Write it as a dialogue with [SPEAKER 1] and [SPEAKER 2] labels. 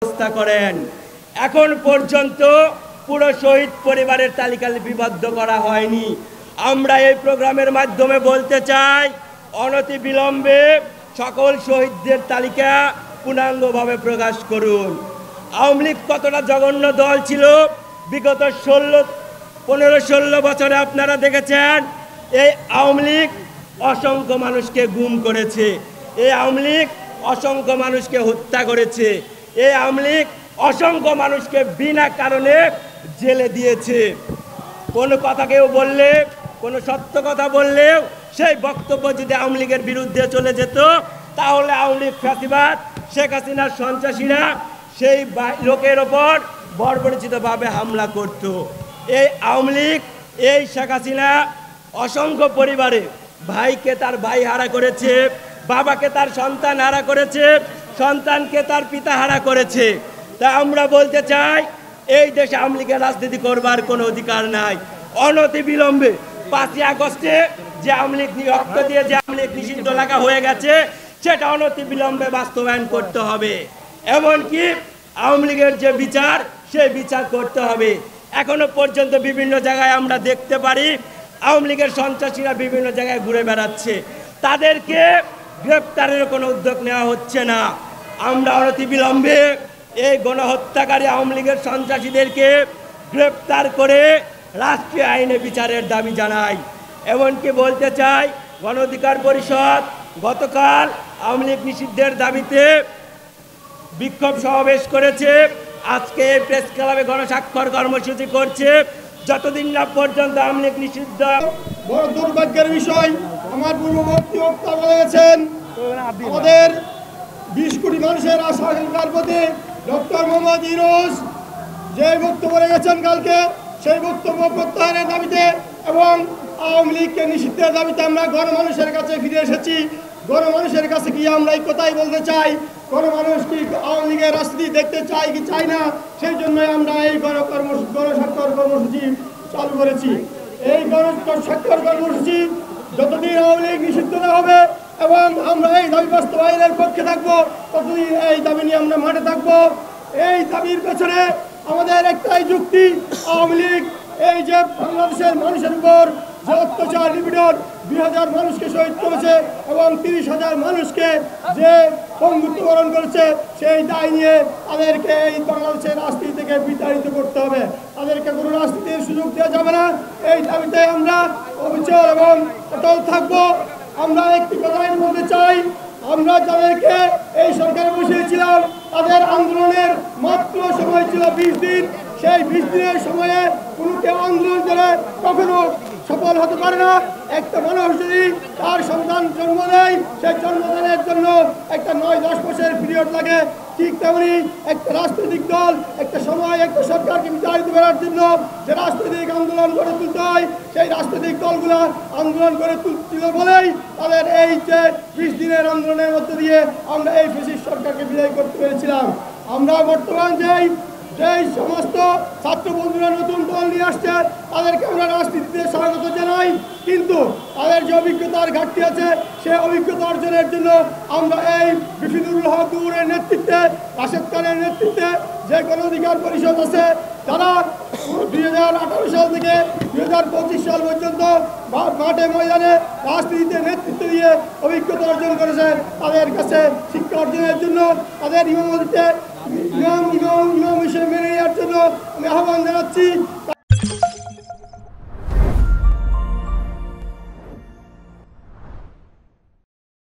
[SPEAKER 1] ব্যবস্থা করেন। এখন পর্যন্ত পুরো শহীদ পরিবারের তালিকা লিপিবদ্ধ করা হয়নি। আমরা এই প্রোগ্রামের মাধ্যমে বলতে চাই, অনতি বিলম্বে সকল শহীদদের তালিকা পূর্ণাঙ্গভাবে প্রকাশ করুন। আওয়ামী লীগ কতটা জঘন্য দল ছিল বিগত 15-16 বছরে আপনারা দেখেছেন। এই আওয়ামী লীগ অসংখ্য মানুষকে গুম করেছে, এই আওয়ামী লীগ অসংখ্য মানুষকে হত্যা করেছে, এই আওয়ামী লীগ অসংখ্য মানুষকে বিনা কারণে জেলে দিয়েছে। কোনো কথা কেউ বললে, কোনো সত্য কথা বললেও সেই বক্তব্য যদি আওয়ামী লীগের বিরুদ্ধে চলে যেত, তাহলে আওয়ামী লীগ ফ্যাসিবাদ শেখ হাসিনার সন্ত্রাসীরা সেই লোকের ওপর বর্বরচিতভাবে হামলা করত। এই আওয়ামী লীগ, এই শেখ হাসিনা অসংখ্য পরিবারে ভাইকে তার ভাই হারা করেছে, বাবাকে তার সন্তান হারা করেছে, সন্তানকে তার পিতা হারা করেছে। তা আমরা বলতে চাই, এই দেশে আওয়ামী লীগের রাজনীতি করবার কোনো অধিকার নাই। অনতি বিলম্বে 5ই আগস্টে যে আওয়ামী লীগ রক্ত দিয়ে যে আওয়ামী লীগ নিষিদ্ধ লাগা হয়ে গেছে, সেটা অনতি বিলম্বে বাস্তবায়ন করতে হবে। এমনকি আওয়ামী লীগের যে বিচার, সেই বিচার করতে হবে। এখনো পর্যন্ত বিভিন্ন জায়গায় আমরা দেখতে পারি আওয়ামী লীগের সন্ত্রাসীরা বিভিন্ন জায়গায় ঘুরে বেড়াচ্ছে, তাদেরকে গ্রেপ্তারের কোনো উদ্যোগ নেওয়া হচ্ছে না। আমরা অনতিবিলম্বে এই গণহত্যাকারী আওয়ামী লীগের সন্ত্রাসীদেরকে গ্রেপ্তার করে রাষ্ট্রীয় আইনে বিচারের দাবি জানাই। এমনকি বলতে চাই, গণ অধিকার পরিষদ গতকাল আওয়ামী লীগ নিষিদ্ধের দাবিতে বিক্ষোভ সমাবেশ করেছে। আজকে প্রেস ক্লাবে গণস্বাক্ষর কর্মসূচি করছে। যতদিন না পর্যন্ত আওয়ামী লীগ নিষিদ্ধ।
[SPEAKER 2] বড় দুর্ভাগ্যের বিষয়, আমার পূর্ববর্তী বক্তা বলেছেন, আমাদের 20 কোটি মানুষের আশা আকাঙ্ক্ষার প্রতি ডক্টর মোহাম্মদ ইউনূস যে বক্তব্য রেখেছেন কালকে, সেই বক্তব্য প্রত্যাহারের দাবিতে এবং আওয়ামী লীগকে নিষিদ্ধের দাবিতে আমরা গণমানুষের কাছে ফিরে এসেছি। গণমানুষের কাছে গিয়ে আমরা এই কথাই বলতে চাই, গণমানুষ কি আওয়ামী লীগের রাজনীতি দেখতে চাই কি চাই না, সেই জন্যই আমরা এই গণস্বাক্ষর কর্মসূচি চালু করেছি। এই গণস্বাক্ষর কর্মসূচি যতদিন আওয়ামী লীগ নিষিদ্ধ না হবে এবং আমরা এই দাবি বাস্তবায়নের পক্ষে থাকবো, ততদিন এই দাবি নিয়ে আমরা মাঠে থাকবো। এই দাবির পেছনে আমাদের একটাই যুক্তি, আওয়ামী লীগ এই যে বাংলাদেশের মানুষের উপর যে অত্যাচার নিপীড়ন, 2000 মানুষকে শহীদ করেছে এবং 30,000 মানুষকে যে পঙ্গুত্ববরণ করেছে, সেই দায় নিয়ে তাদেরকে এই বাংলাদেশের রাজনীতি থেকে বিতাড়িত করতে হবে। তাদেরকে কোনো রাজনীতির সুযোগ দেওয়া যাবে না। এই দাবিতে আমরা অবিচল এবং অটল থাকবো। আমরা একটি কথাই বলতে চাই, আমরা যাদেরকে এই সরকারে বসিয়েছিলাম, তাদের আন্দোলনের মাত্র সময় ছিল 20 দিন। সেই 20 দিনের সময়ে কোনো কেউ আন্দোলন করে কখনো সফল হতে পারে না। একটা মানুষ যদি তার সন্তান জন্ম দেয়, সেই জন্মদানের জন্য একটা 9-10 বছরের পিরিয়ড লাগে। ঠিক তেমনি একটা রাজনৈতিক দল একটা সময় একটা সরকারকে বিতাড়িত করার জন্য যে রাজনৈতিক আন্দোলন গড়ে তুলতে হয়, সেই রাজনৈতিক দলগুলো আন্দোলন করে তুলছিল বলেই তাদের এই যে 20 দিনের আন্দোলনের মধ্যে দিয়ে আমরা এই ফ্যাসিস্ট সরকারকে বিদায় করতে পেরেছিলাম। আমরা বর্তমান যেই সমস্ত ছাত্র বন্ধুরা নতুন দল নিয়ে আসছে, তাদেরকে আমরা রাজনীতিতে স্বাগত জানাই, কিন্তু তাদের যে অভিজ্ঞতার ঘাটতি আছে, সেই অভিজ্ঞতা অর্জনের জন্য আমরা এই বিফিদুল হক নূরের নেতৃত্বে, রাশেদ খানের নেতৃত্বে যে গণ অধিকার পরিষদ আছে, যারা 2018 সাল থেকে 2025 সাল পর্যন্ত মাঠে ময়দানে রাজনীতিতে নেতৃত্ব দিয়ে অভিজ্ঞতা অর্জন করেছে, তাদের কাছে শিক্ষা অর্জনের জন্য, তাদের ইমাম হিসেবে মেনে নেওয়ার জন্য আমি আহ্বান জানাচ্ছি।